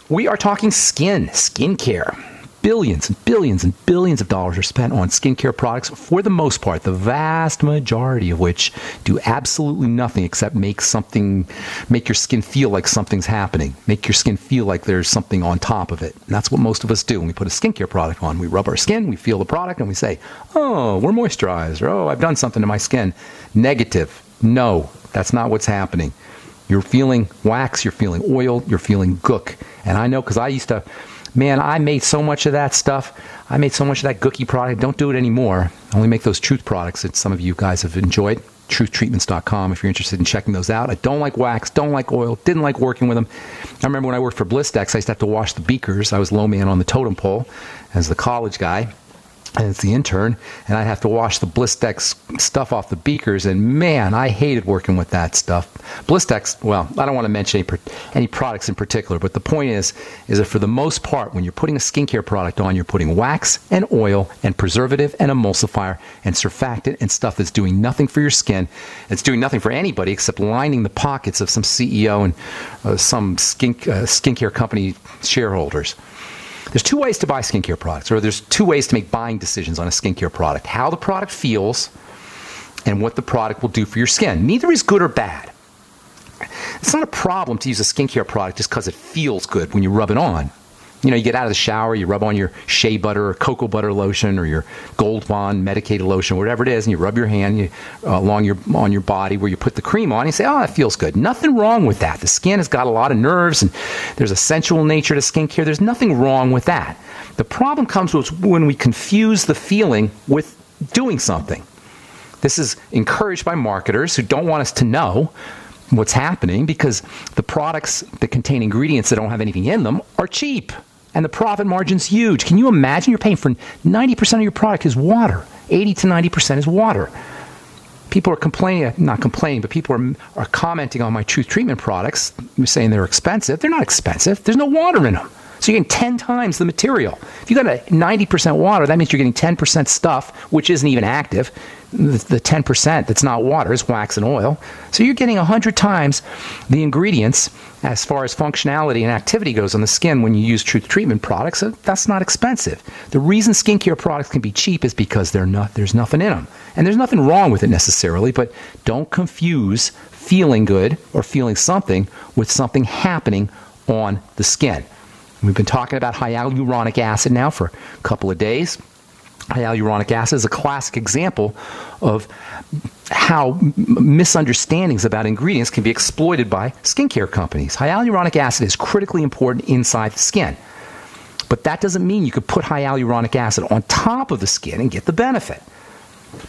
We are talking skincare. Billions and billions and billions of dollars are spent on skincare products, for the most part, the vast majority of which do absolutely nothing except make your skin feel like something's happening, make your skin feel like there's something on top of it. And that's what most of us do when we put a skincare product on. We rub our skin, we feel the product, and we say, oh, we're moisturized, or oh, I've done something to my skin. Negative. No, that's not what's happening. You're feeling wax, you're feeling oil, you're feeling gook. And I know because I made so much of that stuff. I made so much of that gooky product. Don't do it anymore. I only make those Truth products that some of you guys have enjoyed. TruthTreatments.com if you're interested in checking those out. I don't like wax, don't like oil, didn't like working with them. I remember when I worked for Blistex, I used to have to wash the beakers. I was low man on the totem pole as the college guy. And it's the intern, and I'd have to wash the Blistex stuff off the beakers, and man, I hated working with that stuff. Blistex, well, I don't want to mention any products in particular, but the point is that for the most part, when you're putting a skincare product on, you're putting wax and oil and preservative and emulsifier and surfactant and stuff that's doing nothing for your skin. It's doing nothing for anybody except lining the pockets of some CEO and some skincare company shareholders. There's two ways to buy skincare products, or there's two ways to make buying decisions on a skincare product. How the product feels and what the product will do for your skin. Neither is good or bad. It's not a problem to use a skincare product just because it feels good when you rub it on. You know, you get out of the shower, you rub on your shea butter or cocoa butter lotion or your Gold Bond medicated lotion, whatever it is, and you rub your hand on your body where you put the cream on, and you say, oh, that feels good. Nothing wrong with that. The skin has got a lot of nerves, and there's a sensual nature to skincare. There's nothing wrong with that. The problem comes when we confuse the feeling with doing something. This is encouraged by marketers who don't want us to know what's happening because the products that contain ingredients that don't have anything in them are cheap. And the profit margin's huge. Can you imagine you're paying for 90% of your product is water. 80 to 90% is water. People are not complaining, but people are commenting on my Truth Treatment products, saying they're expensive. They're not expensive. There's no water in them. So you're getting 10 times the material. If you got a 90% water, that means you're getting 10% stuff, which isn't even active. The 10% that's not water is wax and oil. So you're getting 100 times the ingredients as far as functionality and activity goes on the skin when you use Truth Treatment products. That's not expensive. The reason skincare products can be cheap is because there's nothing in them. And there's nothing wrong with it necessarily, but don't confuse feeling good or feeling something with something happening on the skin. We've been talking about hyaluronic acid now for a couple of days. Hyaluronic acid is a classic example of how misunderstandings about ingredients can be exploited by skincare companies. Hyaluronic acid is critically important inside the skin. But that doesn't mean you could put hyaluronic acid on top of the skin and get the benefit.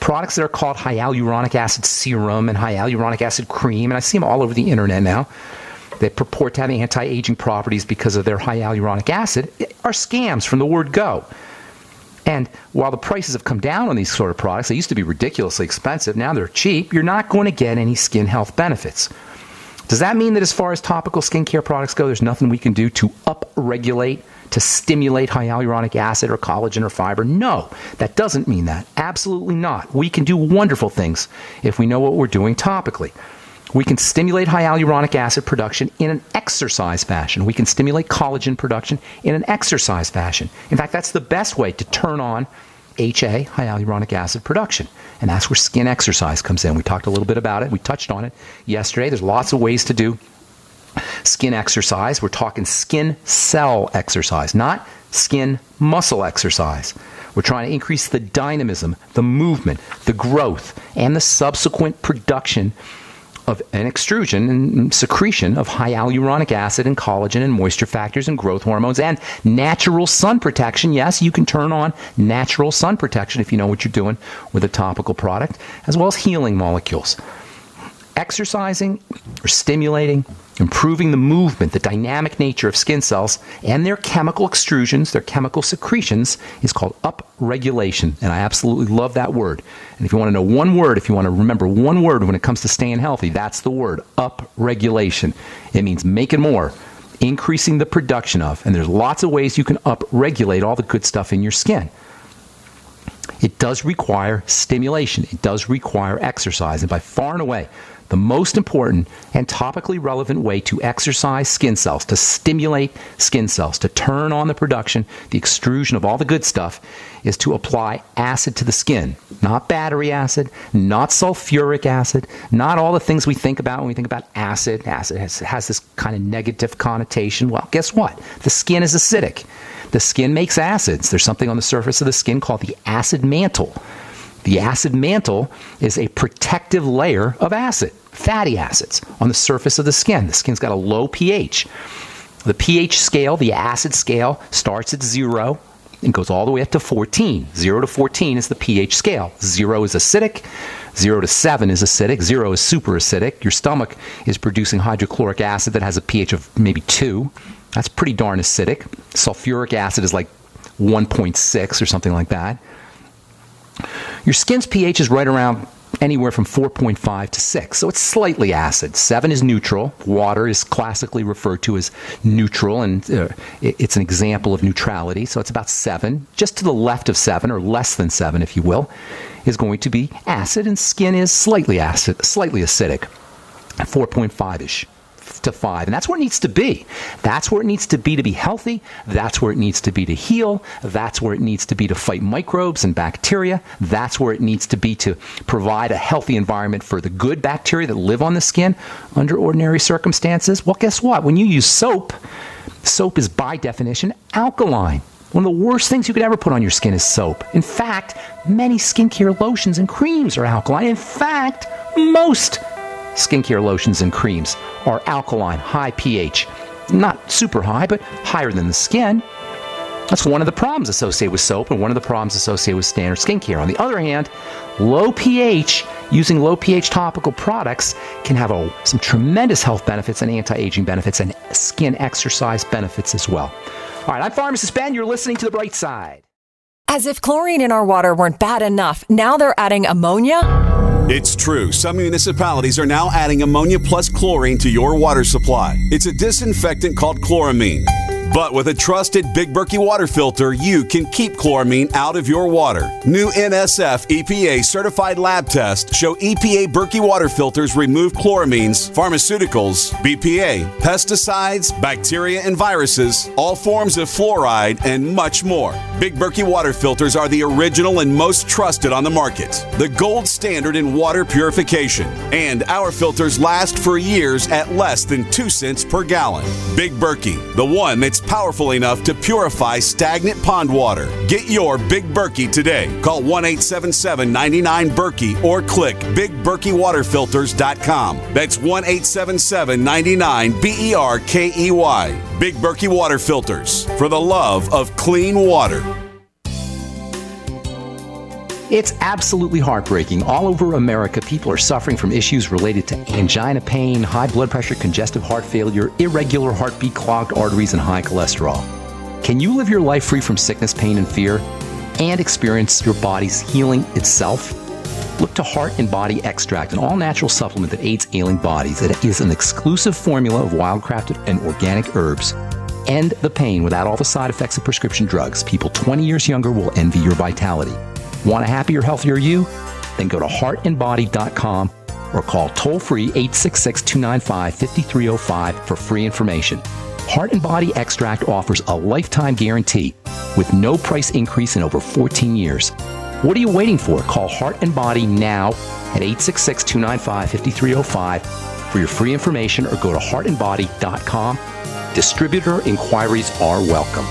Products that are called hyaluronic acid serum and hyaluronic acid cream, and I see them all over the internet now, that purport to have anti-aging properties because of their hyaluronic acid, are scams from the word go. And while the prices have come down on these sort of products, they used to be ridiculously expensive, now they're cheap, you're not going to get any skin health benefits. Does that mean that as far as topical skincare products go, there's nothing we can do to upregulate, to stimulate hyaluronic acid or collagen or fiber? No, that doesn't mean that. Absolutely not. We can do wonderful things if we know what we're doing topically. We can stimulate hyaluronic acid production in an exercise fashion. We can stimulate collagen production in an exercise fashion. In fact, that's the best way to turn on HA, hyaluronic acid production. And that's where skin exercise comes in. We talked a little bit about it. We touched on it yesterday. There's lots of ways to do skin exercise. We're talking skin cell exercise, not skin muscle exercise. We're trying to increase the dynamism, the movement, the growth, and the subsequent production of an extrusion and secretion of hyaluronic acid and collagen and moisture factors and growth hormones and natural sun protection. Yes, you can turn on natural sun protection if you know what you're doing with a topical product, as well as healing molecules. Exercising or stimulating, improving the movement, the dynamic nature of skin cells and their chemical extrusions, their chemical secretions, is called upregulation. And I absolutely love that word. And if you want to know one word, if you want to remember one word when it comes to staying healthy, that's the word, upregulation. It means making more, increasing the production of. And there's lots of ways you can upregulate all the good stuff in your skin. It does require stimulation. It does require exercise. And by far and away, the most important and topically relevant way to exercise skin cells, to stimulate skin cells, to turn on the production, the extrusion of all the good stuff, is to apply acid to the skin. Not battery acid, not sulfuric acid, not all the things we think about when we think about acid. Acid has this kind of negative connotation. Well, guess what? The skin is acidic. The skin makes acids. There's something on the surface of the skin called the acid mantle. The acid mantle is a protective layer of acid, fatty acids, on the surface of the skin. The skin's got a low pH. The pH scale, the acid scale, starts at 0 and goes all the way up to 14. 0 to 14 is the pH scale. 0 is acidic. 0 to 7 is acidic. 0 is super acidic. Your stomach is producing hydrochloric acid that has a pH of maybe 2. That's pretty darn acidic. Sulfuric acid is like 1.6 or something like that. Your skin's pH is right around anywhere from 4.5 to 6, so it's slightly acid. 7 is neutral. Water is classically referred to as neutral, and it's an example of neutrality, so it's about 7. Just to the left of 7, or less than 7, if you will, is going to be acid, and skin is slightly acid, slightly acidic, 4.5-ish. To 5, and that's where it needs to be. That's where it needs to be healthy. That's where it needs to be to heal. That's where it needs to be to fight microbes and bacteria. That's where it needs to be to provide a healthy environment for the good bacteria that live on the skin under ordinary circumstances. Well, guess what? When you use soap, soap is by definition alkaline. One of the worst things you could ever put on your skin is soap. In fact, many skincare lotions and creams are alkaline. In fact, most skincare lotions and creams are alkaline, high pH. Not super high, but higher than the skin. That's one of the problems associated with soap and one of the problems associated with standard skincare. On the other hand, low pH, using low pH topical products can have some tremendous health benefits and anti-aging benefits and skin exercise benefits as well. All right, I'm Pharmacist Ben. You're listening to The Bright Side. As if chlorine in our water weren't bad enough, now they're adding ammonia? It's true. Some municipalities are now adding ammonia plus chlorine to your water supply. It's a disinfectant called chloramine. But with a trusted Big Berkey water filter, you can keep chloramine out of your water. New NSF EPA certified lab tests show EPA Berkey water filters remove chloramines, pharmaceuticals, BPA, pesticides, bacteria and viruses, all forms of fluoride, and much more. Big Berkey water filters are the original and most trusted on the market. The gold standard in water purification. And our filters last for years at less than 2 cents per gallon. Big Berkey, the one that's powerful enough to purify stagnant pond water. Get your Big Berkey today. Call 1-877-99-BERKEY or click BigBerkeyWaterFilters.com. That's 1-877-99-BERKEY. Big Berkey Water Filters, for the love of clean water. It's absolutely heartbreaking. All over America, people are suffering from issues related to angina pain, high blood pressure, congestive heart failure, irregular heartbeat, clogged arteries, and high cholesterol. Can you live your life free from sickness, pain, and fear, and experience your body's healing itself? Look to Heart and Body Extract, an all-natural supplement that aids ailing bodies. It is an exclusive formula of wild-crafted and organic herbs. End the pain without all the side effects of prescription drugs. People 20 years younger will envy your vitality. Want a happier, healthier you? Then go to heartandbody.com or call toll-free 866-295-5305 for free information. Heart and Body Extract offers a lifetime guarantee with no price increase in over 14 years. What are you waiting for? Call Heart and Body now at 866-295-5305 for your free information or go to heartandbody.com. Distributor inquiries are welcome.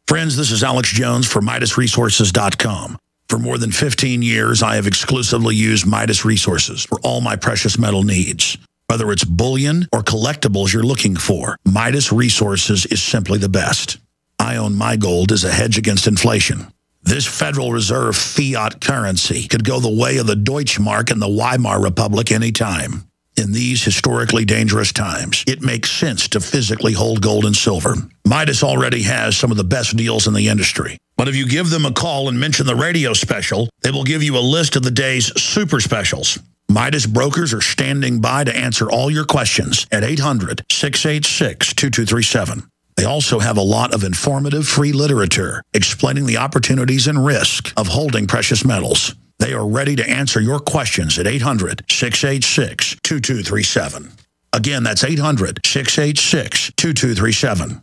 Friends, this is Alex Jones for MidasResources.com. For more than 15 years, I have exclusively used Midas Resources for all my precious metal needs. Whether it's bullion or collectibles you're looking for, Midas Resources is simply the best. I own my gold as a hedge against inflation. This Federal Reserve fiat currency could go the way of the Deutschmark and the Weimar Republic anytime. In these historically dangerous times, it makes sense to physically hold gold and silver. Midas already has some of the best deals in the industry. But if you give them a call and mention the radio special, they will give you a list of the day's super specials. Midas brokers are standing by to answer all your questions at 800-686-2237. They also have a lot of informative free literature explaining the opportunities and risk of holding precious metals. They are ready to answer your questions at 800-686-2237. Again, that's 800-686-2237.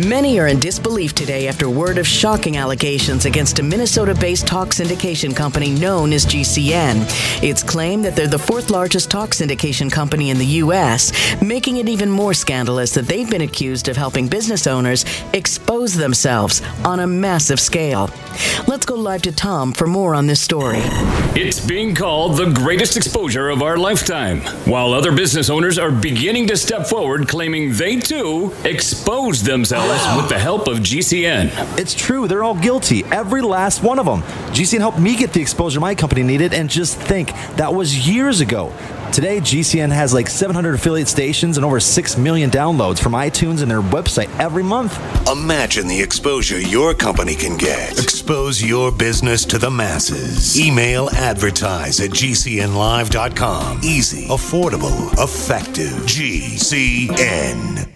Many are in disbelief today after word of shocking allegations against a Minnesota-based talk syndication company known as GCN. It's claimed that they're the fourth largest talk syndication company in the U.S., making it even more scandalous that they've been accused of helping business owners expose themselves on a massive scale. Let's go live to Tom for more on this story. It's being called the greatest exposure of our lifetime, while other business owners are beginning to step forward claiming they too exposed themselves with the help of GCN. It's true. They're all guilty. Every last one of them. GCN helped me get the exposure my company needed, and just think, that was years ago. Today, GCN has like 700 affiliate stations and over 6 million downloads from iTunes and their website every month. Imagine the exposure your company can get. Expose your business to the masses. Email advertise@gcnlive.com. Easy, affordable, effective. GCN.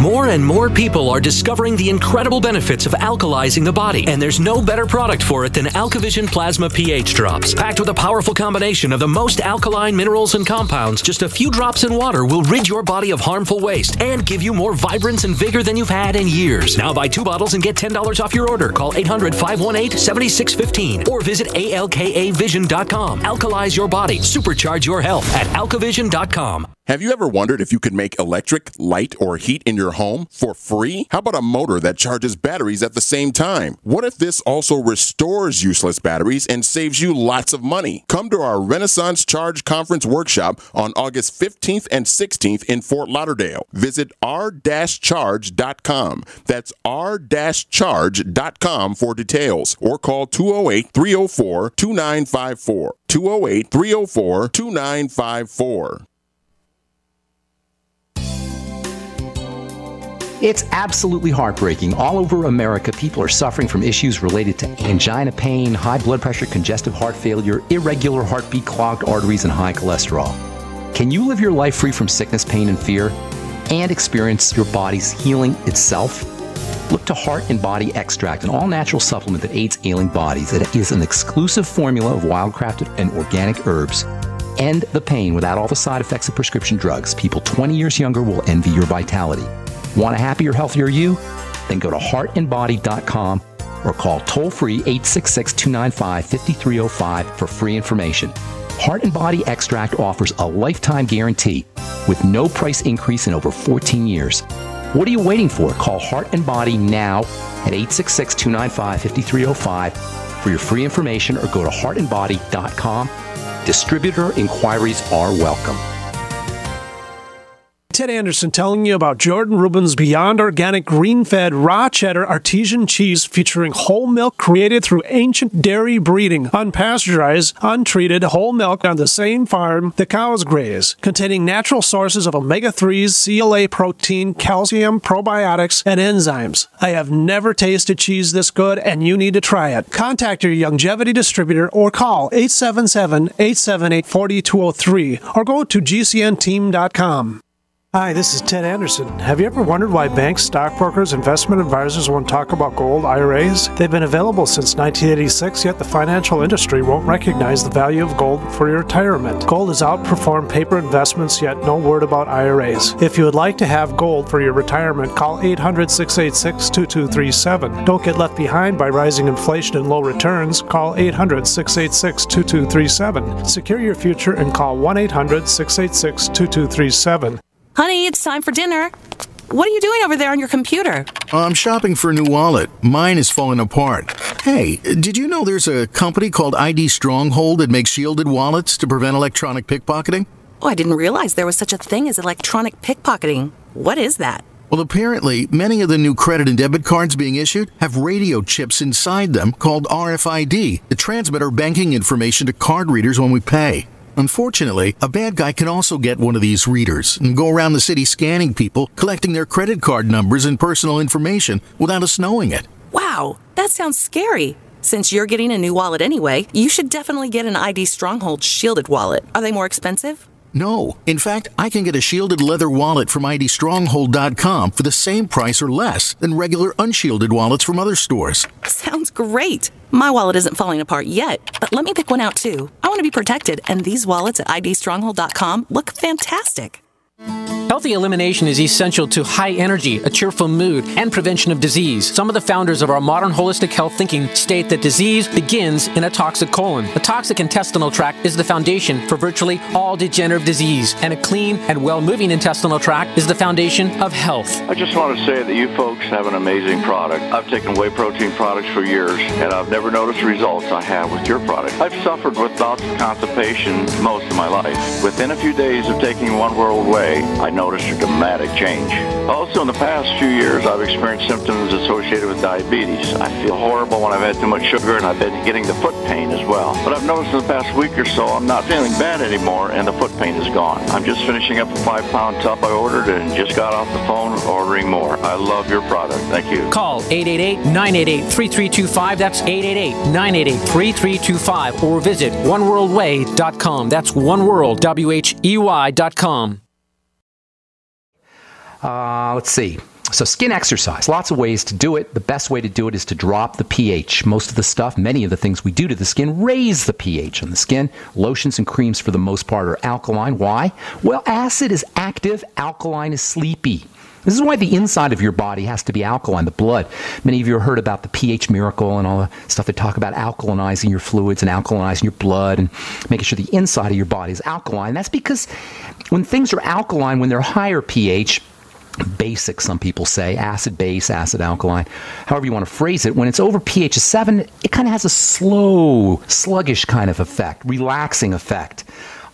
More and more people are discovering the incredible benefits of alkalizing the body, and there's no better product for it than AlkaVision Plasma pH Drops. Packed with a powerful combination of the most alkaline minerals and compounds, just a few drops in water will rid your body of harmful waste and give you more vibrance and vigor than you've had in years. Now buy 2 bottles and get $10 off your order. Call 800-518-7615 or visit alkavision.com. Alkalize your body. Supercharge your health at alkavision.com. Have you ever wondered if you could make electric, light, or heat in your home for free? How about a motor that charges batteries at the same time? What if this also restores useless batteries and saves you lots of money? Come to our Renaissance Charge Conference workshop on August 15th and 16th in Fort Lauderdale. Visit r-charge.com. That's r-charge.com for details, or call 208-304-2954. 208-304-2954. It's absolutely heartbreaking. All over America, people are suffering from issues related to angina pain, high blood pressure, congestive heart failure, irregular heartbeat, clogged arteries, and high cholesterol. Can you live your life free from sickness, pain, and fear, and experience your body's healing itself? Look to Heart and Body Extract, an all-natural supplement that aids ailing bodies. It is an exclusive formula of wild-crafted and organic herbs. End the pain without all the side effects of prescription drugs. People 20 years younger will envy your vitality. Want a happier, healthier you? Then go to heartandbody.com or call toll-free 866-295-5305 for free information. Heart and Body Extract offers a lifetime guarantee with no price increase in over 14 years. What are you waiting for? Call Heart and Body now at 866-295-5305 for your free information, or go to heartandbody.com. Distributor inquiries are welcome. Ted Anderson telling you about Jordan Rubin's Beyond Organic Green-Fed Raw Cheddar Artesian Cheese, featuring whole milk created through ancient dairy breeding, unpasteurized, untreated whole milk on the same farm the cows graze, containing natural sources of omega-3s, CLA protein, calcium, probiotics, and enzymes. I have never tasted cheese this good, and you need to try it. Contact your Youngevity distributor or call 877-878-4203 or go to gcnteam.com. Hi, this is Ted Anderson. Have you ever wondered why banks, stockbrokers, investment advisors won't talk about gold IRAs? They've been available since 1986, yet the financial industry won't recognize the value of gold for your retirement. Gold has outperformed paper investments, yet no word about IRAs. If you would like to have gold for your retirement, call 800-686-2237. Don't get left behind by rising inflation and low returns. Call 800-686-2237. Secure your future and call 1-800-686-2237. Honey, it's time for dinner. What are you doing over there on your computer? I'm shopping for a new wallet. Mine is falling apart. Hey, did you know there's a company called ID Stronghold that makes shielded wallets to prevent electronic pickpocketing? Oh, I didn't realize there was such a thing as electronic pickpocketing. What is that? Well, apparently, many of the new credit and debit cards being issued have radio chips inside them called RFID that transmit our banking information to card readers when we pay. Unfortunately, a bad guy can also get one of these readers and go around the city scanning people, collecting their credit card numbers and personal information without us knowing it. Wow, that sounds scary. Since you're getting a new wallet anyway, you should definitely get an ID Stronghold shielded wallet. Are they more expensive? No. In fact, I can get a shielded leather wallet from IDStronghold.com for the same price or less than regular unshielded wallets from other stores. Sounds great. My wallet isn't falling apart yet, but let me pick one out too. I want to be protected, and these wallets at idstronghold.com look fantastic. Healthy elimination is essential to high energy, a cheerful mood, and prevention of disease. Some of the founders of our modern holistic health thinking state that disease begins in a toxic colon. The toxic intestinal tract is the foundation for virtually all degenerative disease, and a clean and well-moving intestinal tract is the foundation of health. I just want to say that you folks have an amazing product. I've taken whey protein products for years, and I've never noticed the results I have with your product. I've suffered with bouts of constipation most of my life. Within a few days of taking One World Whey, I noticed a dramatic change. Also, in the past few years, I've experienced symptoms associated with diabetes. I feel horrible when I've had too much sugar, and I've been getting the foot pain as well. But I've noticed in the past week or so, I'm not feeling bad anymore, and the foot pain is gone. I'm just finishing up a 5-pound tub I ordered and just got off the phone ordering more. I love your product. Thank you. Call 888-988-3325. That's 888-988-3325. Or visit oneworldwhey.com. That's oneworldwhey.com. Let's see. So skin exercise, lots of ways to do it. The best way to do it is to drop the pH. Most of the stuff, many of the things we do to the skin raise the pH on the skin. Lotions and creams for the most part are alkaline. Why? Well, acid is active, alkaline is sleepy. This is why the inside of your body has to be alkaline, the blood. Many of you have heard about the pH miracle and all the stuff they talk about alkalinizing your fluids and alkalinizing your blood and making sure the inside of your body is alkaline. That's because when things are alkaline, when they're higher pH, basic, some people say, acid base, acid alkaline, however you want to phrase it, when it's over pH of 7, it kind of has a slow, sluggish kind of effect, relaxing effect.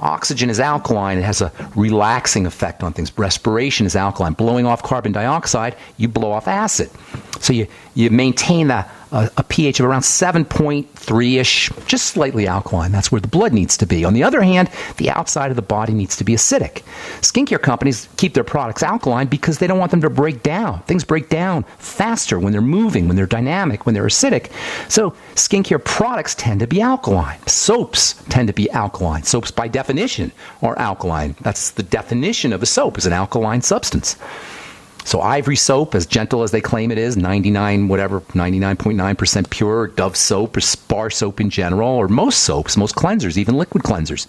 Oxygen is alkaline. It has a relaxing effect on things. Respiration is alkaline. Blowing off carbon dioxide, you blow off acid. So you maintain a pH of around 7.3-ish, just slightly alkaline. That's where the blood needs to be. On the other hand, the outside of the body needs to be acidic. Skincare companies keep their products alkaline because they don't want them to break down. Things break down faster when they're moving, when they're dynamic, when they're acidic. So skincare products tend to be alkaline. Soaps tend to be alkaline. Soaps, by definition, are alkaline. That's the definition of a soap, is an alkaline substance. So Ivory soap, as gentle as they claim it is, 99.9% pure, Dove soap, or Spar soap in general, or most soaps, most cleansers, even liquid cleansers,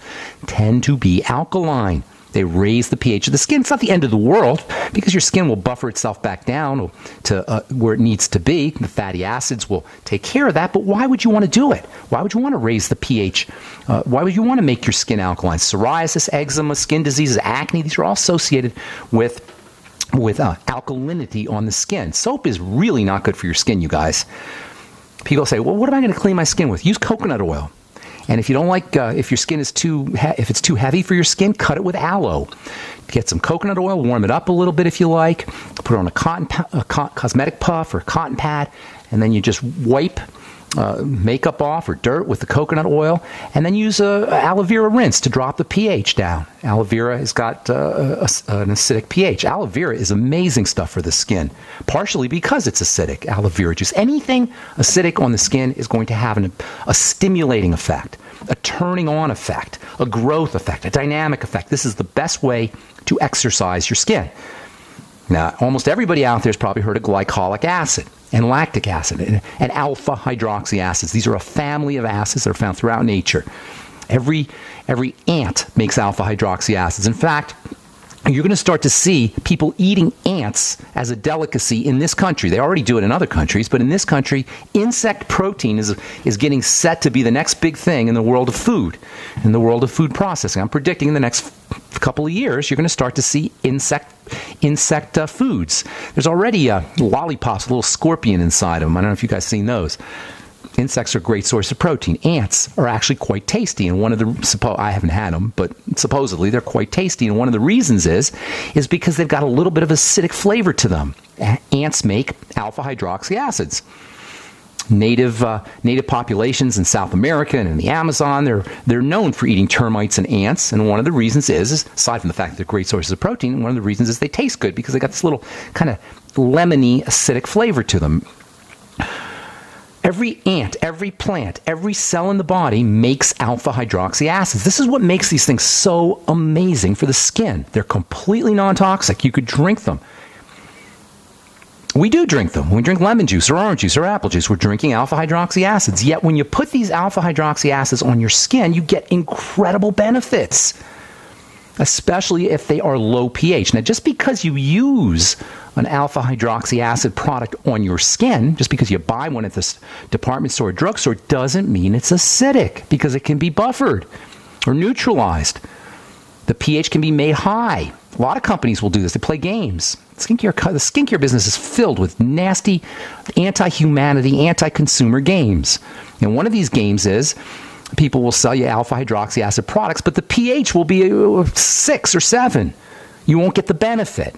tend to be alkaline. They raise the pH of the skin. It's not the end of the world, because your skin will buffer itself back down to where it needs to be. The fatty acids will take care of that, but why would you want to do it? Why would you want to raise the pH? Why would you want to make your skin alkaline? Psoriasis, eczema, skin diseases, acne, these are all associated with alkalinity on the skin. Soap is really not good for your skin, you guys. People say, well, what am I going to clean my skin with? Use coconut oil. And if you don't like, if your skin is if it's too heavy for your skin, cut it with aloe. Get some coconut oil, warm it up a little bit if you like, put it on a cosmetic puff or a cotton pad, and then you just wipe makeup off or dirt with the coconut oil, and then use aloe vera rinse to drop the pH down. Aloe vera has got an acidic pH. Aloe vera is amazing stuff for the skin, partially because it's acidic. Aloe vera juice, anything acidic on the skin is going to have a stimulating effect, a turning on effect, a growth effect, a dynamic effect. This is the best way to exercise your skin. Now, almost everybody out there has probably heard of glycolic acid and lactic acid and alpha hydroxy acids. These are a family of acids that are found throughout nature. Every ant makes alpha hydroxy acids. In fact, you're going to start to see people eating ants as a delicacy in this country. They already do it in other countries, but in this country, insect protein is getting set to be the next big thing in the world of food, in the world of food processing. I'm predicting in the next couple of years, you're going to start to see insect foods. There's already lollipops, a little scorpion inside of them. I don't know if you guys have seen those. Insects are a great source of protein. Ants are actually quite tasty, and one of the I haven't had them, but supposedly they're quite tasty. And one of the reasons is because they've got a little bit of acidic flavor to them. Ants make alpha hydroxy acids. Native populations in South America and in the Amazon, they're known for eating termites and ants, and one of the reasons is aside from the fact that they're great sources of protein, one of the reasons is they taste good because they got this little kind of lemony acidic flavor to them. Every ant, every plant, every cell in the body makes alpha hydroxy acids. This is what makes these things so amazing for the skin. They're completely non-toxic. You could drink them. We do drink them. When we drink lemon juice or orange juice or apple juice, we're drinking alpha-hydroxy acids. Yet when you put these alpha-hydroxy acids on your skin, you get incredible benefits, especially if they are low pH. Now, just because you use an alpha-hydroxy acid product on your skin, just because you buy one at this department store or drugstore, doesn't mean it's acidic, because it can be buffered or neutralized. The pH can be made high. A lot of companies will do this. They play games. The skincare business is filled with nasty, anti-humanity, anti-consumer games. And one of these games is people will sell you alpha-hydroxy acid products, but the pH will be 6 or 7. You won't get the benefit.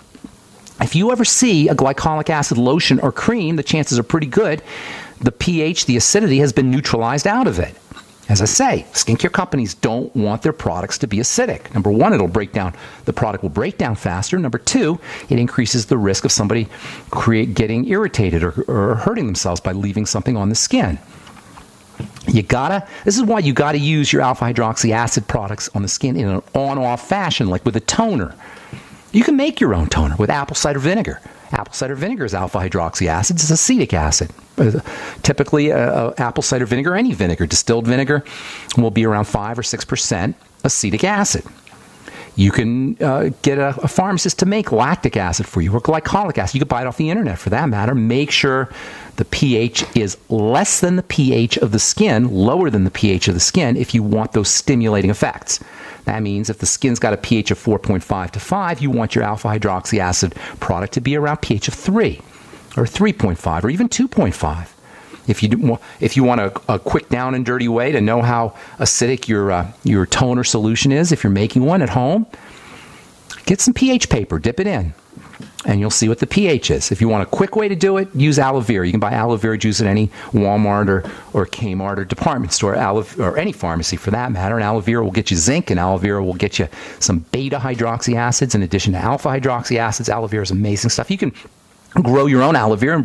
If you ever see a glycolic acid lotion or cream, the chances are pretty good the pH, the acidity, has been neutralized out of it. As I say, skincare companies don't want their products to be acidic. Number one, the product will break down faster. Number two, it increases the risk of somebody getting irritated or hurting themselves by leaving something on the skin. This is why you gotta use your alpha-hydroxy acid products on the skin in an on-off fashion, like with a toner. You can make your own toner with apple cider vinegar. Apple cider vinegar is alpha-hydroxy acid. It's acetic acid. Typically, apple cider vinegar, any vinegar, distilled vinegar, will be around 5 or 6% acetic acid. You can get a pharmacist to make lactic acid for you, or glycolic acid. You can buy it off the internet, for that matter. Make sure the pH is less than the pH of the skin, lower than the pH of the skin, if you want those stimulating effects. That means if the skin's got a pH of 4.5 to 5, you want your alpha-hydroxy acid product to be around pH of 3, or 3.5, or even 2.5. If you want a quick down and dirty way to know how acidic your toner solution is, if you're making one at home, get some pH paper, dip it in, and you'll see what the pH is. If you want a quick way to do it, use aloe vera. You can buy aloe vera juice at any Walmart or Kmart or department store, or any pharmacy for that matter. And aloe vera will get you zinc, and aloe vera will get you some beta-hydroxy acids in addition to alpha-hydroxy acids. Aloe vera is amazing stuff. You can grow your own aloe vera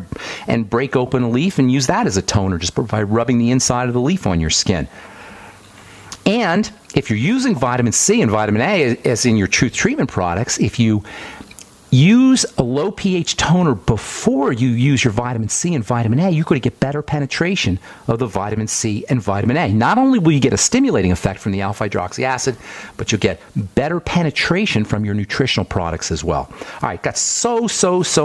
and break open a leaf and use that as a toner just by rubbing the inside of the leaf on your skin. And if you're using vitamin C and vitamin A as in your Truth Treatment products, if you use a low pH toner before you use your vitamin C and vitamin A, you're going to get better penetration of the vitamin C and vitamin A. Not only will you get a stimulating effect from the alpha-hydroxy acid, but you'll get better penetration from your nutritional products as well. All right, got so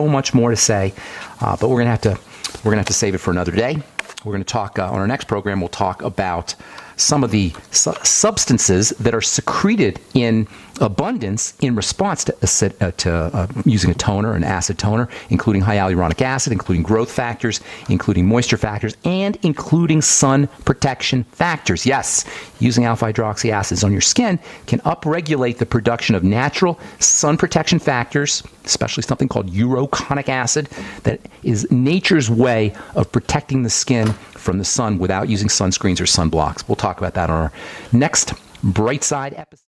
much more to say, but we're going to have to save it for another day. We're going to talk on our next program. We'll talk about some of the substances that are secreted in abundance in response to using a toner, an acid toner, including high hyaluronic acid, including growth factors, including moisture factors, and including sun protection factors. Yes, using alpha-hydroxy acids on your skin can upregulate the production of natural sun protection factors, especially something called uroconic acid, that is nature's way of protecting the skin from the sun without using sunscreens or sunblocks. We'll talk about that on our next Bright Side episode.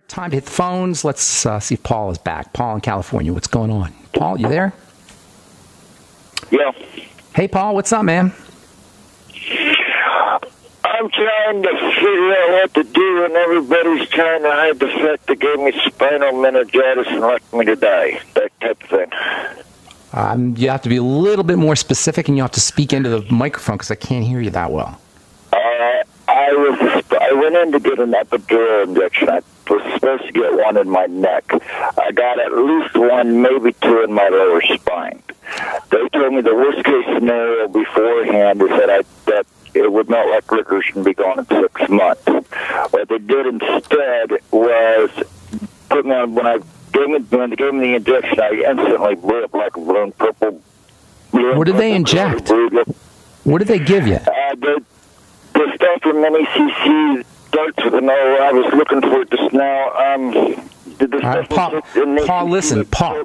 Time to hit the phones. Let's see if Paul is back. Paul in California, what's going on? Paul, you there? Yeah. Hey, Paul, what's up, man? I'm trying to figure out what to do, and everybody's trying to hide the fact they gave me spinal meningitis and left me to die. That type of thing. You have to be a little bit more specific, and you have to speak into the microphone because I can't hear you that well. I went in to get an epidural injection. I was supposed to get one in my neck. I got at least one, maybe two in my lower spine. They told me the worst case scenario beforehand is that it would melt like licorice and be gone in 6 months. What they did instead was put me on, when they gave me the injection, I instantly blew up like a balloon, purple balloon. What did they inject? What did they give you? The stuff from NECC darts with an O. I was looking for it just now. Paul, listen. Paul,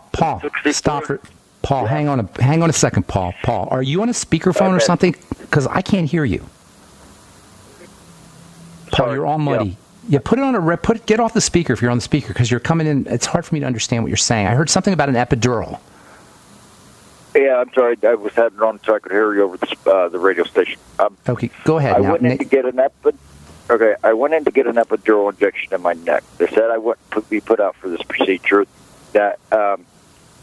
stop it. Paul, hang on a second, Paul. Paul, are you on a speakerphone or something? Because I can't hear you. Paul, you're all muddy. Yeah, put it on get off the speaker if you're on the speaker, because you're coming in. It's hard for me to understand what you're saying. I heard something about an epidural. Yeah, I'm sorry. I was having it on so I could hear you over the radio station. Okay, go ahead. I went in to get an epidural injection in my neck. They said I wouldn't be put out for this procedure. That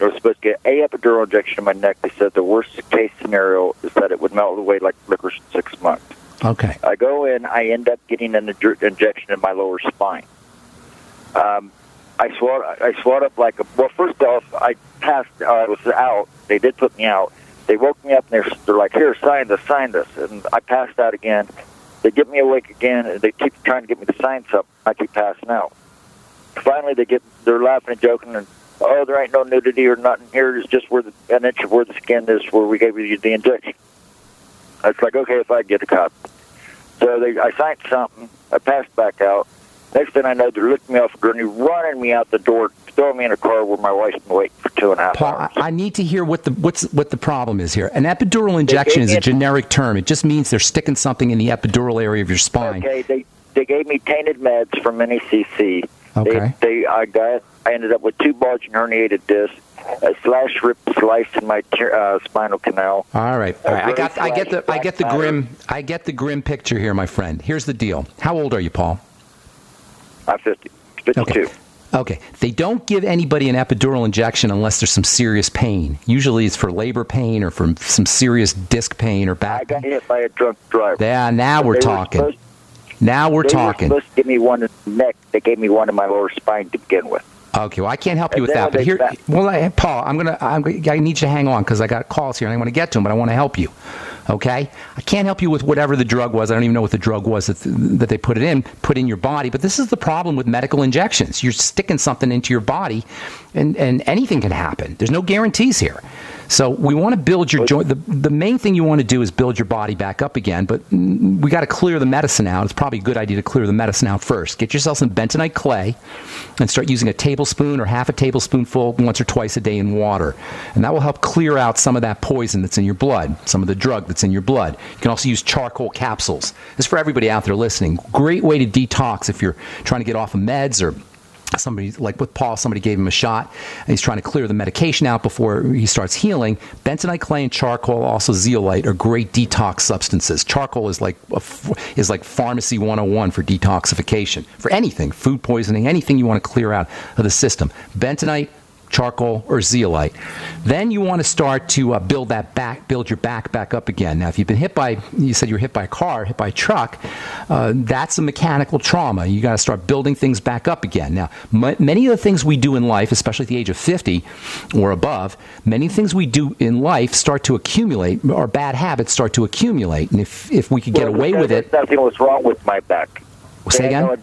I was supposed to get a epidural injection in my neck. They said the worst case scenario is that it would melt away like licorice in 6 months. Okay. I go in, I end up getting an injection in my lower spine. I swelled up like a, well, first off, I passed, I was out. They did put me out. They woke me up and they're like, here, sign this. And I passed out again. They get me awake again, and they keep trying to get me to sign something. I keep passing out. Finally, they're laughing and joking, and, oh, there ain't no nudity or nothing here. It's just an inch of where the skin is where we gave you the injection. I was like, okay, if I get a copy. So I signed something. I passed back out. Next thing I know, they're lifting me off a gurney, running me out the door, throwing me in a car where my wife's been waiting for 2.5 hours. Paul, I need to hear what the problem is here. An epidural injection is a generic term. It just means they're sticking something in the epidural area of your spine. Okay, they gave me tainted meds from NECC. Okay. I ended up with 2 bulging herniated discs, a slash rip slice in my spinal canal. All right. I get the grim picture here, my friend. Here's the deal. How old are you, Paul? I'm 52. Okay. They don't give anybody an epidural injection unless there's some serious pain. Usually it's for labor pain or for some serious disc pain or back pain. I got hit by a drunk driver. Yeah, now we're talking. They were supposed to give me one in the neck. They gave me one in my lower spine to begin with. Okay, well, I can't help you with that. But here, Paul, I need you to hang on because I got calls here and I want to get to them, but I want to help you. Okay? I can't help you with whatever the drug was. I don't even know what the drug was that they put in your body. But this is the problem with medical injections. You're sticking something into your body, and anything can happen. There's no guarantees here. So we want to build your joint. The main thing you want to do is build your body back up again, but we got to clear the medicine out. It's probably a good idea to clear the medicine out first. Get yourself some bentonite clay and start using a tablespoon or half a tablespoonful once or twice a day in water. And that will help clear out some of that poison that's in your blood, some of the drug that's in your blood. You can also use charcoal capsules. This is for everybody out there listening. Great way to detox if you're trying to get off of meds, or somebody, like with Paul, somebody gave him a shot and he's trying to clear the medication out before he starts healing. Bentonite clay and charcoal, also zeolite, are great detox substances. Charcoal is like pharmacy 101 for detoxification, for anything, food poisoning, anything you want to clear out of the system. Bentonite, charcoal, or zeolite. Then you want to start to build your back up again. Now, if you've been you said you were hit by a car, hit by a truck, that's a mechanical trauma. You got to start building things back up again. Now, many of the things we do in life, especially at the age of 50 or above, many things we do in life start to accumulate. Our bad habits start to accumulate. And if we could get away with it. Nothing was wrong with my back. Say again?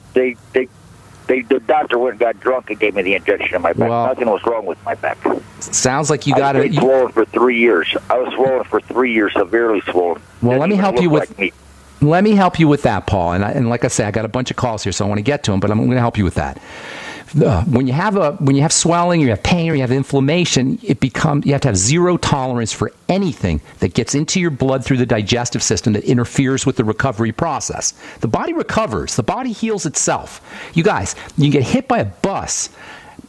The doctor went and got drunk and gave me the injection in my back. Nothing was wrong with my back. Sounds like you got it. I was swollen for 3 years. I was swollen for 3 years, severely swollen. Well, let me help you with that, Paul. And like I say, I got a bunch of calls here, so I want to get to them, but I'm going to help you with that. When you have swelling, you have pain, or you have inflammation, you have to have zero tolerance for anything that gets into your blood through the digestive system that interferes with the recovery process. The body recovers. The body heals itself. You guys, you can get hit by a bus.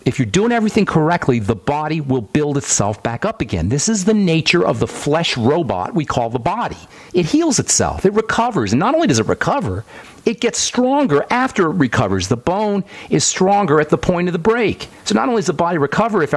If you're doing everything correctly, the body will build itself back up again. This is the nature of the flesh robot we call the body. It heals itself. It recovers. And not only does it recover, it gets stronger after it recovers. The bone is stronger at the point of the break. So not only does the body recover, if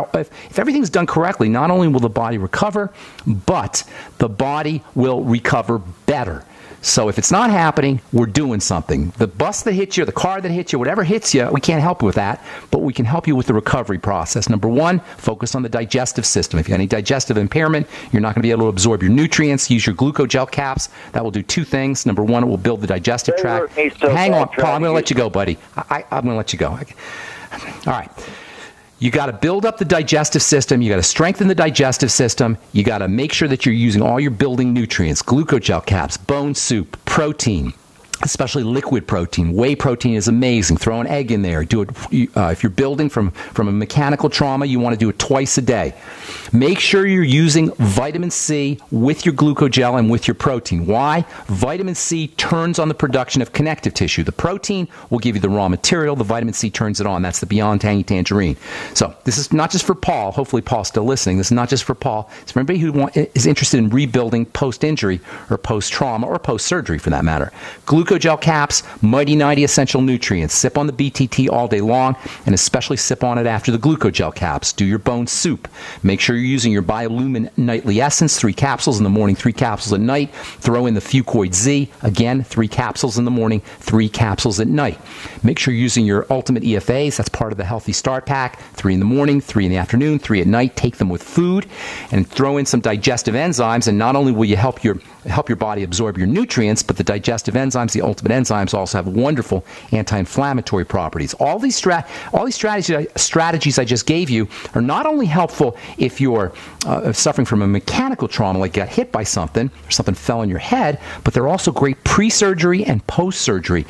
everything's done correctly, not only will the body recover, but the body will recover better. So if it's not happening, we're doing something. The bus that hits you, the car that hits you, whatever hits you, we can't help you with that, but we can help you with the recovery process. Number one, focus on the digestive system. If you have any digestive impairment, you're not going to be able to absorb your nutrients. Use your glucogel caps. That will do 2 things. Number one, it will build the digestive tract. Hang on, Paul, I'm going to let you go, buddy. I'm going to let you go. All right. You got to build up the digestive system. You got to strengthen the digestive system. You got to make sure that you're using all your building nutrients, glucogel caps, bone soup, protein, especially liquid protein. Whey protein is amazing. Throw an egg in there. Do it if you're building from a mechanical trauma. You want to do it twice a day. Make sure you're using vitamin C with your glucogel and with your protein. Why? Vitamin C turns on the production of connective tissue. The protein will give you the raw material. The vitamin C turns it on. That's the Beyond Tangy Tangerine. So this is not just for Paul. Hopefully Paul's still listening. This is not just for Paul. It's for anybody who is interested in rebuilding post-injury or post-trauma or post-surgery for that matter. Glucogel Glucogel caps, Mighty 90 Essential Nutrients. Sip on the BTT all day long, and especially sip on it after the Glucogel caps. Do your bone soup. Make sure you're using your Biolumin Nightly Essence, 3 capsules in the morning, 3 capsules at night. Throw in the Fucoid Z, again, 3 capsules in the morning, 3 capsules at night. Make sure you're using your Ultimate EFAs. That's part of the Healthy Start Pack. 3 in the morning, 3 in the afternoon, 3 at night. Take them with food and throw in some digestive enzymes, and not only will you help your body absorb your nutrients, but the digestive enzymes, the Ultimate enzymes, also have wonderful anti-inflammatory properties. All these strategies I just gave you are not only helpful if you're suffering from a mechanical trauma, like got hit by something or something fell on your head, but they're also great pre-surgery and post-surgery,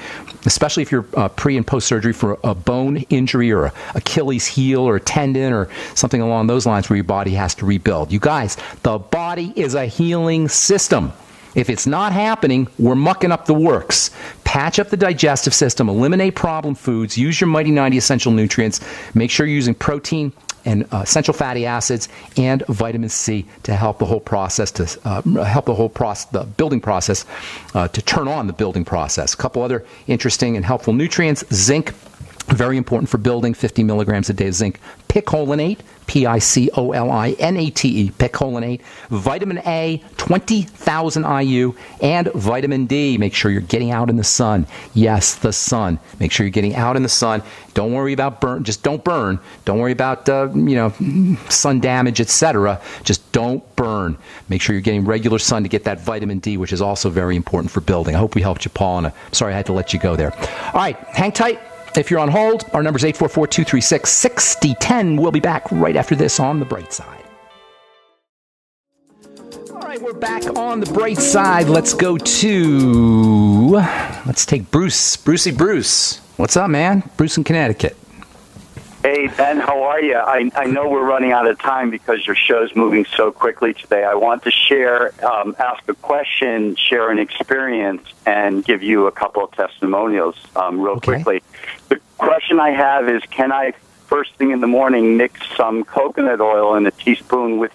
especially if you're pre- and post-surgery for a bone injury or a Achilles heel or a tendon or something along those lines where your body has to rebuild. You guys, the body is a healing system. If it's not happening, we're mucking up the works. Patch up the digestive system, eliminate problem foods, use your Mighty 90 Essential Nutrients, make sure you're using protein and essential fatty acids and vitamin C to help the whole process, the building process, to turn on the building process. A couple other interesting and helpful nutrients: zinc, very important for building, 50 milligrams a day of zinc. Picolinate, Picolinate, picolinate. Vitamin A, 20,000 IU, and vitamin D. Make sure you're getting out in the sun. Yes, the sun. Make sure you're getting out in the sun. Don't worry about burn. Just don't burn. Don't worry about sun damage, etc. Just don't burn. Make sure you're getting regular sun to get that vitamin D, which is also very important for building. I hope we helped you, Paul. And sorry I had to let you go there. All right, hang tight. If you're on hold, our number is 844-236-6010. We'll be back right after this on The Bright Side. All right, we're back on The Bright Side. Let's take Bruce. Bruce. What's up, man? Bruce in Connecticut. Hey, Ben, how are you? I know we're running out of time because your show's moving so quickly today. I want to share, ask a question, share an experience, and give you a couple of testimonials real quickly. The question I have is, can I, first thing in the morning, mix some coconut oil in a teaspoon with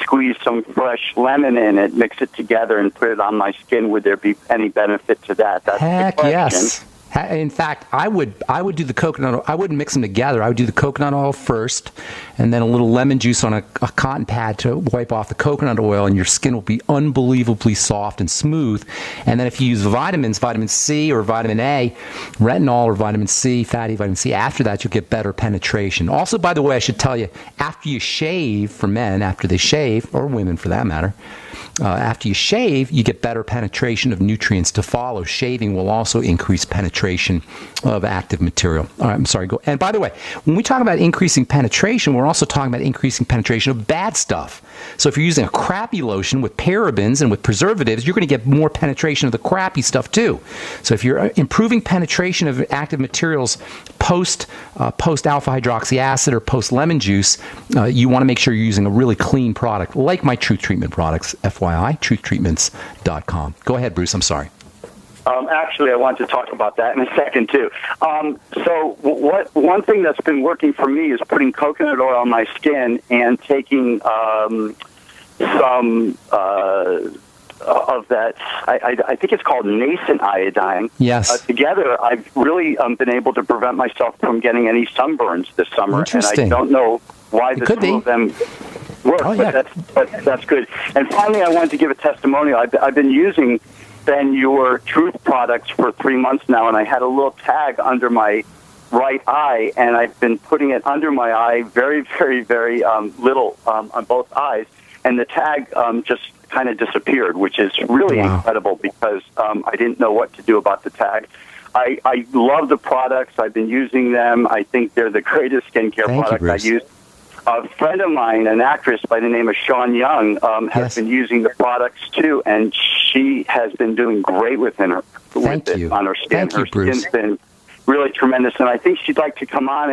squeeze some fresh lemon in it, mix it together, and put it on my skin? Would there be any benefit to that? That's Heck the question. Yes. In fact, I would do the coconut oil. I wouldn't mix them together. I would do the coconut oil first, and then a little lemon juice on a cotton pad to wipe off the coconut oil, and your skin will be unbelievably soft and smooth. And then if you use vitamins, vitamin C or vitamin A, retinol or vitamin C, fatty vitamin C, after that you'll get better penetration. Also, by the way, I should tell you, after you shave, for men, after they shave, or women for that matter, after you shave, you get better penetration of nutrients to follow. Shaving will also increase penetration of active material. All right, I'm sorry. Go. And by the way, when we talk about increasing penetration, we're also talking about increasing penetration of bad stuff. So if you're using a crappy lotion with parabens and with preservatives, you're going to get more penetration of the crappy stuff too. So if you're improving penetration of active materials post alpha hydroxy acid or post lemon juice, you want to make sure you're using a really clean product, like my Truth Treatment products, FYI, truthtreatments.com. Go ahead, Bruce. I'm sorry. Actually, I want to talk about that in a second, too. One thing that's been working for me is putting coconut oil on my skin and taking some of that, I think it's called nascent iodine. Yes. Together, I've really been able to prevent myself from getting any sunburns this summer. Interesting. And I don't know why the two of them work, but that's good. And finally, I wanted to give a testimonial. I've been using, Ben, your Truth products for 3 months now, and I had a little tag under my right eye, and I've been putting it under my eye very, very, very little on both eyes, and the tag just kind of disappeared, which is really incredible because I didn't know what to do about the tag. I love the products. I've been using them. I think they're the greatest skincare products I use. A friend of mine, an actress by the name of Sean Young, has been using the products too, and she has been doing great on her skin. Her skin's been really tremendous, and I think she'd like to come on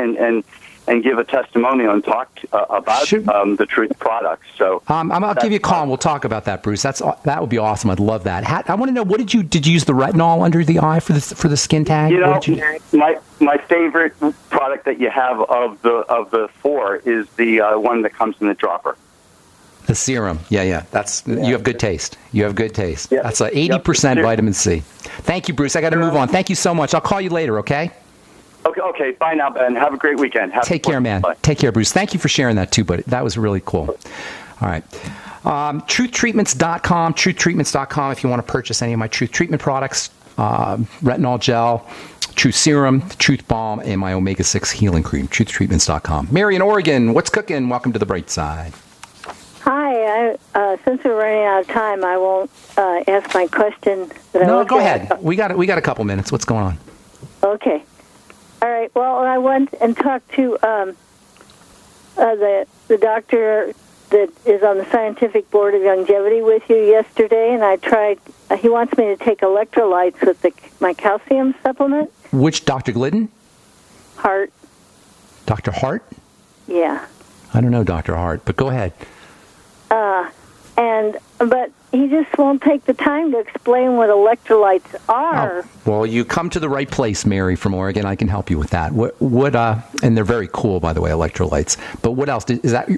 and give a testimonial and talk about the Truth products. So I'll give you a call and we'll talk about that, Bruce. That would be awesome. I'd love that. I want to know, did you use the retinol under the eye for the skin tag? You know, my favorite product that you have of the four is the one that comes in the dropper. The serum. Yeah. You have good taste. You have good taste. Yep. That's 80% vitamin C. Thank you, Bruce. I got to move on. Thank you so much. I'll call you later, okay? Okay. Bye now, Ben. Have a great weekend. Take care, man. Bye. Take care, Bruce. Thank you for sharing that, too, buddy. That was really cool. All right. TruthTreatments.com, TruthTreatments.com if you want to purchase any of my Truth Treatment products, retinol gel, Truth Serum, Truth Balm, and my Omega-6 Healing Cream, TruthTreatments.com. Mary in Oregon, what's cooking? Welcome to the Bright Side. Hi. Since we're running out of time, I won't ask my question. No, go ahead. We got a couple minutes. What's going on? Okay. All right. Well, I went and talked to the doctor that is on the scientific board of longevity with you yesterday, and I tried. He wants me to take electrolytes with my calcium supplement. Which Dr. Glidden? Hart. Dr. Hart? Yeah. I don't know Dr. Hart, but go ahead. But he just won't take the time to explain what electrolytes are. Oh, well, you come to the right place, Mary from Oregon. I can help you with that. And they're very cool, by the way, electrolytes. But what else?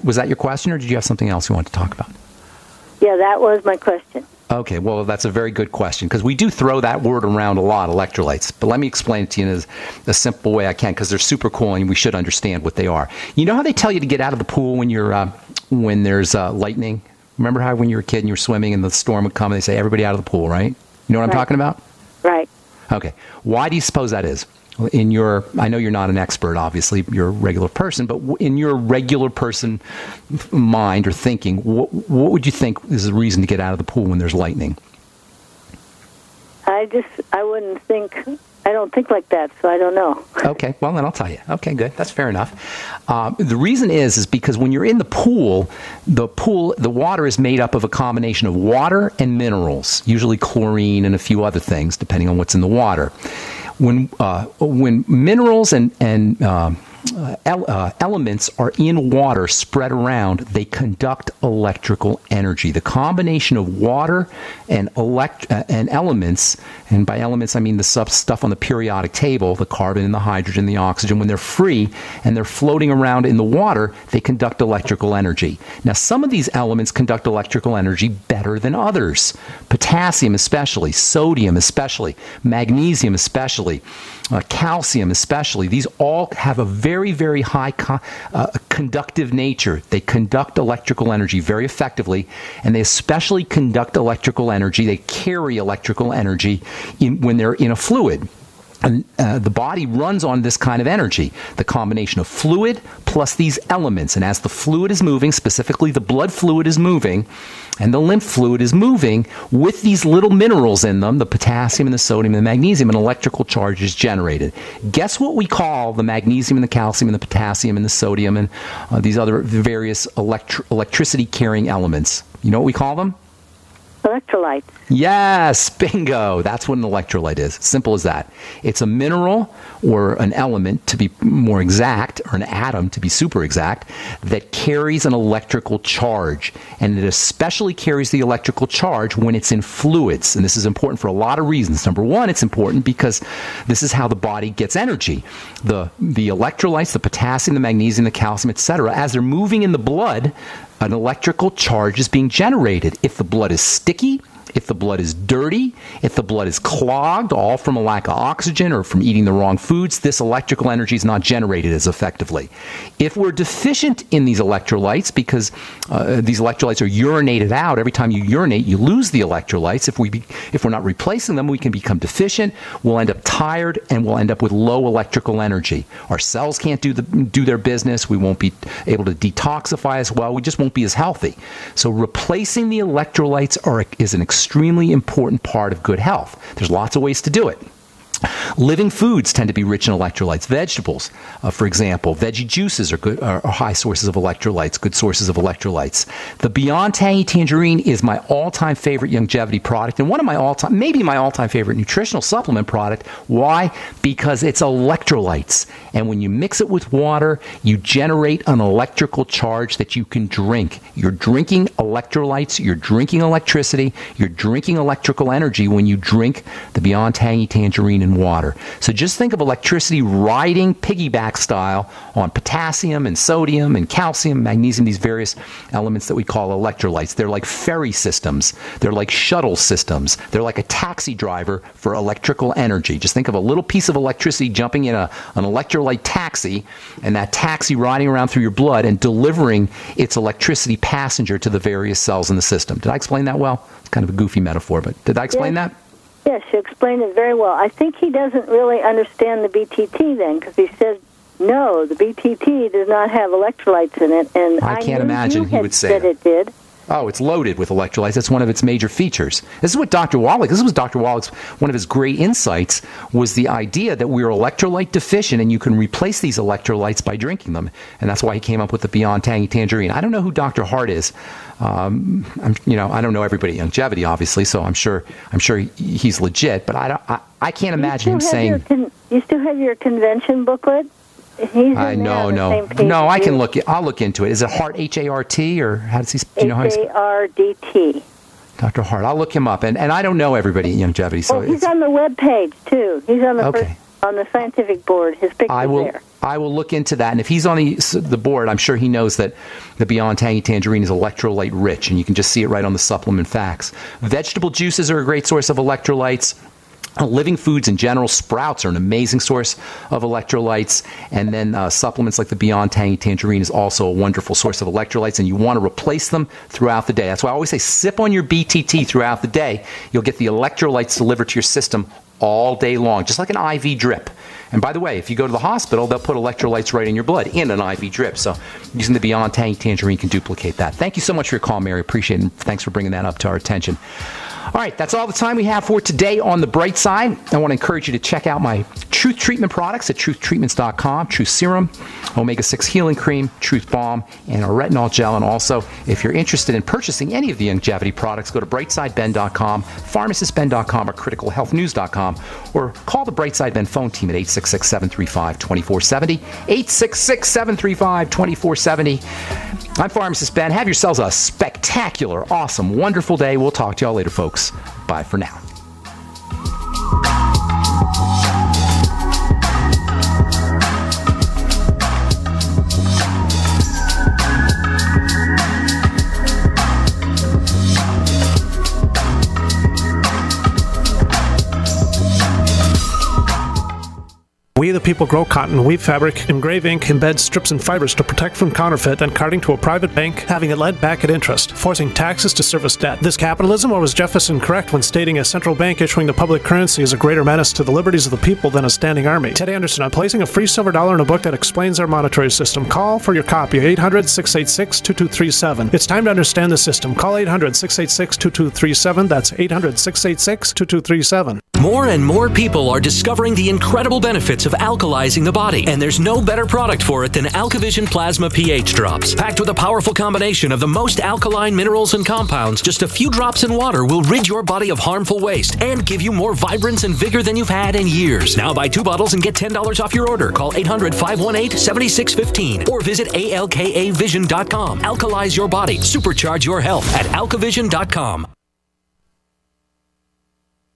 Was that your question, or did you have something else you wanted to talk about? Yeah, that was my question. Okay, well, that's a very good question, because we do throw that word around a lot, electrolytes. But let me explain it to you in a simple way I can, because they're super cool and we should understand what they are. You know how they tell you to get out of the pool when there's lightning? Remember how when you were a kid and you were swimming and the storm would come and they say, everybody out of the pool, right? You know what I'm talking about? Right. Okay. Why do you suppose that is? I know you're not an expert, obviously, you're a regular person, but in your regular person mind or thinking, what would you think is the reason to get out of the pool when there's lightning? I don't think like that, so I don't know. Okay, well, then I'll tell you. Okay, good. That's fair enough. The reason is because when you're in the pool, the water is made up of a combination of water and minerals, usually chlorine and a few other things, depending on what's in the water. When minerals and elements are in water spread around, they conduct electrical energy. The combination of water and elements, and by elements I mean the stuff on the periodic table, the carbon and the hydrogen, the oxygen, when they're free and they're floating around in the water, they conduct electrical energy. Now, some of these elements conduct electrical energy better than others. Potassium especially, sodium especially, magnesium especially, calcium especially. These all have a very, very high conductive nature. They conduct electrical energy very effectively, and they especially conduct electrical energy. They carry electrical energy when they're in a fluid. And the body runs on this kind of energy, the combination of fluid plus these elements. And as the fluid is moving, specifically the blood fluid is moving, and the lymph fluid is moving with these little minerals in them, the potassium and the sodium and the magnesium, an electrical charge is generated. Guess what we call the magnesium and the calcium and the potassium and the sodium and these other various electricity-carrying elements? You know what we call them? Electrolytes. Yes, bingo. That's what an electrolyte is. Simple as that. It's a mineral or an element, to be more exact, or an atom, to be super exact, that carries an electrical charge. And it especially carries the electrical charge when it's in fluids. And this is important for a lot of reasons. Number one, it's important because this is how the body gets energy. The electrolytes, the potassium, the magnesium, the calcium, etc., as they're moving in the blood, an electrical charge is being generated. If the blood is sticky, if the blood is dirty, if the blood is clogged, all from a lack of oxygen or from eating the wrong foods, this electrical energy is not generated as effectively. If we're deficient in these electrolytes, because these electrolytes are urinated out, every time you urinate, you lose the electrolytes. If we're not replacing them, we can become deficient. We'll end up tired, and we'll end up with low electrical energy. Our cells can't do their business. We won't be able to detoxify as well. We just won't be as healthy. So replacing the electrolytes is an extremely important part of good health. There's lots of ways to do it. Living foods tend to be rich in electrolytes. Vegetables, for example, veggie juices are high sources of electrolytes, good sources of electrolytes. The Beyond Tangy Tangerine is my all-time favorite longevity product and one of my all-time, maybe my all-time favorite nutritional supplement product. Why? Because it's electrolytes. And when you mix it with water, you generate an electrical charge that you can drink. You're drinking electrolytes, you're drinking electricity, you're drinking electrical energy when you drink the Beyond Tangy Tangerine in in water. So just think of electricity riding piggyback style on potassium and sodium and calcium, magnesium, these various elements that we call electrolytes. They're like ferry systems. They're like shuttle systems. They're like a taxi driver for electrical energy. Just think of a little piece of electricity jumping in an electrolyte taxi, and that taxi riding around through your blood and delivering its electricity passenger to the various cells in the system. Did I explain that well? It's kind of a goofy metaphor, but did I explain that? Yes, you explained it very well. I think he doesn't really understand the BTT then, because he said, no, the BTT does not have electrolytes in it, and I can't imagine he would say that it did. Oh, it's loaded with electrolytes. That's one of its major features. This was Dr. Wallach's, one of his great insights was the idea that we're electrolyte deficient and you can replace these electrolytes by drinking them. And that's why he came up with the Beyond Tangy Tangerine. I don't know who Dr. Hart is. I don't know everybody at Longevity, obviously, so I'm sure he's legit, but I can't imagine him saying... You still have your convention booklet? No. I can look. I'll look into it. Is it Hart, H-A-R-T, or how does he? Do you know how he's? H-A-R-D-T. Dr. Hart. I'll look him up, and I don't know everybody at Longevity, so he's on the web page too. He's on the first, on the scientific board. His picture's there. I will look into that, and if he's on the board, I'm sure he knows that the Beyond Tangy Tangerine is electrolyte rich, and you can just see it right on the supplement facts. Vegetable juices are a great source of electrolytes. Living foods in general, sprouts are an amazing source of electrolytes, and then supplements like the Beyond Tangy Tangerine is also a wonderful source of electrolytes, and you want to replace them throughout the day. That's why I always say sip on your BTT throughout the day. You'll get the electrolytes delivered to your system all day long, just like an IV drip. And by the way, if you go to the hospital, they'll put electrolytes right in your blood in an IV drip. So using the Beyond Tangy Tangerine can duplicate that. Thank you so much for your call, Mary. Appreciate it, and thanks for bringing that up to our attention. All right, that's all the time we have for today on The Bright Side. I want to encourage you to check out my Truth Treatment products at truthtreatments.com, Truth Serum, Omega-6 Healing Cream, Truth Balm, and our Retinol Gel. And also, if you're interested in purchasing any of the Longevity products, go to brightsideben.com, pharmacistben.com, or criticalhealthnews.com, or call the Brightside Ben phone team at 866-735-2470, 866-735-2470. I'm Pharmacist Ben. Have yourselves a spectacular, awesome, wonderful day. We'll talk to y'all later, folks. Bye for now. We the people grow cotton, weave fabric, engrave ink, embed strips and fibers to protect from counterfeit, then carting to a private bank, having it lent back at interest, forcing taxes to service debt. This capitalism, or was Jefferson correct when stating a central bank issuing the public currency is a greater menace to the liberties of the people than a standing army? Ted Anderson, I'm placing a free silver dollar in a book that explains our monetary system. Call for your copy, 800-686-2237. It's time to understand the system. Call 800-686-2237. That's 800-686-2237. More and more people are discovering the incredible benefits of alkalizing the body, and there's no better product for it than AlkaVision Plasma pH Drops. Packed with a powerful combination of the most alkaline minerals and compounds, just a few drops in water will rid your body of harmful waste and give you more vibrance and vigor than you've had in years. Now buy 2 bottles and get $10 off your order. Call 800-518-7615 or visit alkavision.com. Alkalize your body. Supercharge your health at alkavision.com.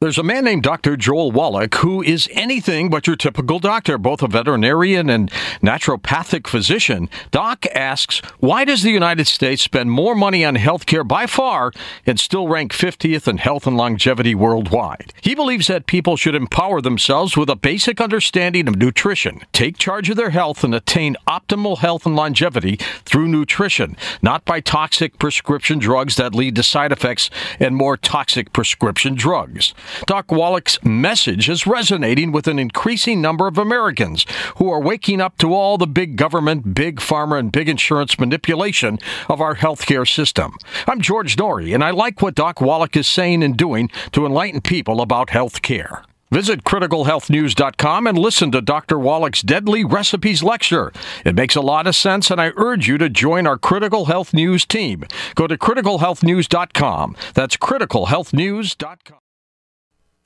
There's a man named Dr. Joel Wallach who is anything but your typical doctor, both a veterinarian and naturopathic physician. Doc asks, why does the United States spend more money on healthcare by far and still rank 50th in health and longevity worldwide? He believes that people should empower themselves with a basic understanding of nutrition, take charge of their health, and attain optimal health and longevity through nutrition, not by toxic prescription drugs that lead to side effects and more toxic prescription drugs. Doc Wallach's message is resonating with an increasing number of Americans who are waking up to all the big government, big pharma, and big insurance manipulation of our healthcare system. I'm George Norrie, and I like what Doc Wallach is saying and doing to enlighten people about healthcare. Visit criticalhealthnews.com and listen to Dr. Wallach's Deadly Recipes lecture. It makes a lot of sense, and I urge you to join our Critical Health News team. Go to criticalhealthnews.com. That's criticalhealthnews.com.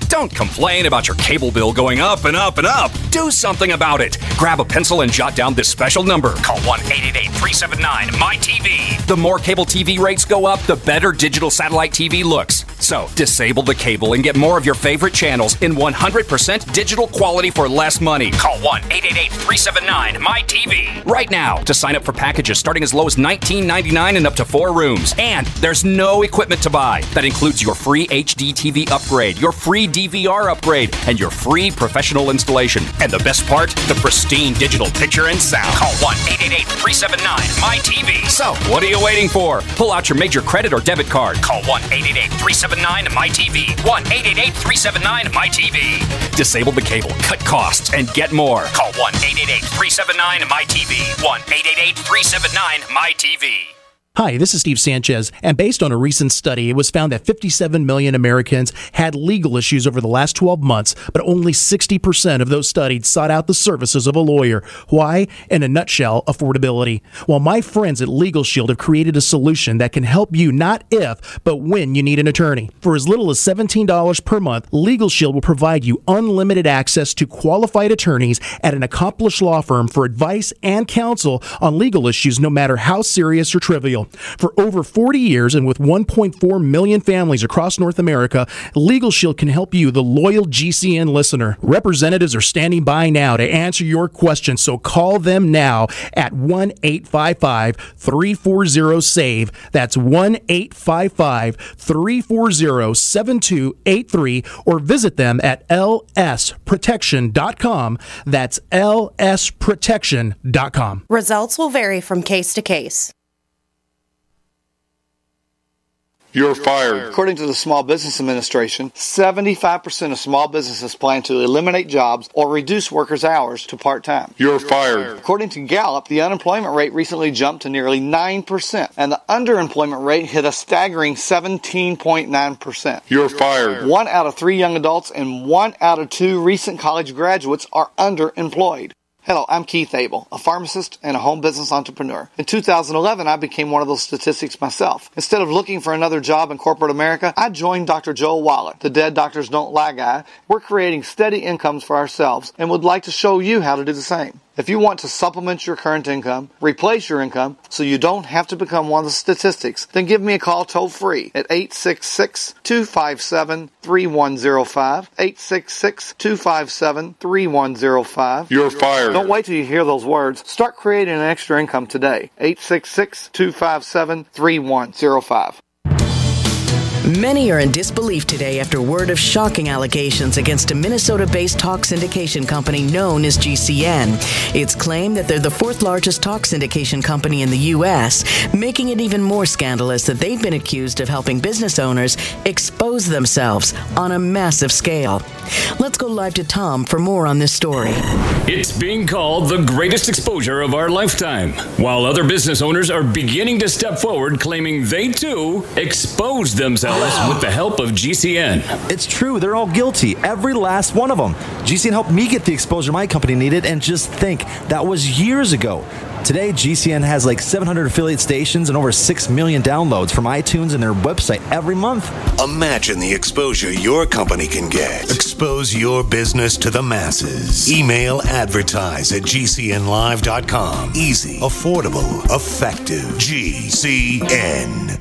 Don't complain about your cable bill going up and up and up. Do something about it. Grab a pencil and jot down this special number. Call 1-888-379-MyTV. The more cable TV rates go up, the better digital satellite TV looks. So, disable the cable and get more of your favorite channels in 100% digital quality for less money. Call 1-888-379-MyTV right now to sign up for packages starting as low as $19.99 and up to 4 rooms. And there's no equipment to buy. That includes your free HD TV upgrade, your free DVR upgrade, and your free professional installation. And the best part, the pristine digital picture and sound. Call 1-888-379-MyTV. So, what are you waiting for? Pull out your major credit or debit card. Call 1-888-379-MyTV. 1-888-379-MyTV. Disable the cable, cut costs, and get more. Call 1-888-379-MyTV. 1-888-379-MyTV. Hi, this is Steve Sanchez, and based on a recent study, it was found that 57 million Americans had legal issues over the last 12 months, but only 60% of those studied sought out the services of a lawyer. Why? In a nutshell, affordability. Well, my friends at Legal Shield have created a solution that can help you not if, but when you need an attorney. For as little as $17 per month, Legal Shield will provide you unlimited access to qualified attorneys at an accomplished law firm for advice and counsel on legal issues, no matter how serious or trivial. For over 40 years and with 1.4 million families across North America, Legal Shield can help you, the loyal GCN listener. Representatives are standing by now to answer your questions, so call them now at 1-855-340-SAVE. That's 1-855-340-7283, or visit them at lsprotection.com. That's lsprotection.com. Results will vary from case to case. You're fired. According to the Small Business Administration, 75% of small businesses plan to eliminate jobs or reduce workers' hours to part-time. You're fired. According to Gallup, the unemployment rate recently jumped to nearly 9%, and the underemployment rate hit a staggering 17.9%. You're fired. 1 out of 3 young adults and 1 out of 2 recent college graduates are underemployed. Hello, I'm Keith Abel, a pharmacist and a home business entrepreneur. In 2011, I became one of those statistics myself. Instead of looking for another job in corporate America, I joined Dr. Joel Wallach, the Dead Doctors Don't Lie guy. We're creating steady incomes for ourselves and would like to show you how to do the same. If you want to supplement your current income, replace your income, so you don't have to become one of the statistics, then give me a call toll-free at 866-257-3105, 866-257-3105. You're fired. Don't wait till you hear those words. Start creating an extra income today. 866-257-3105. Many are in disbelief today after word of shocking allegations against a Minnesota-based talk syndication company known as GCN. It's claimed that they're the 4th largest talk syndication company in the U.S., making it even more scandalous that they've been accused of helping business owners expose themselves on a massive scale. Let's go live to Tom for more on this story. It's being called the greatest exposure of our lifetime, while other business owners are beginning to step forward claiming they too exposed themselves with the help of GCN. It's true. They're all guilty. Every last one of them. GCN helped me get the exposure my company needed, and just think, that was years ago. Today, GCN has like 700 affiliate stations and over 6 million downloads from iTunes and their website every month. Imagine the exposure your company can get. Expose your business to the masses. Email advertise@gcnlive.com. Easy, affordable, effective. GCN.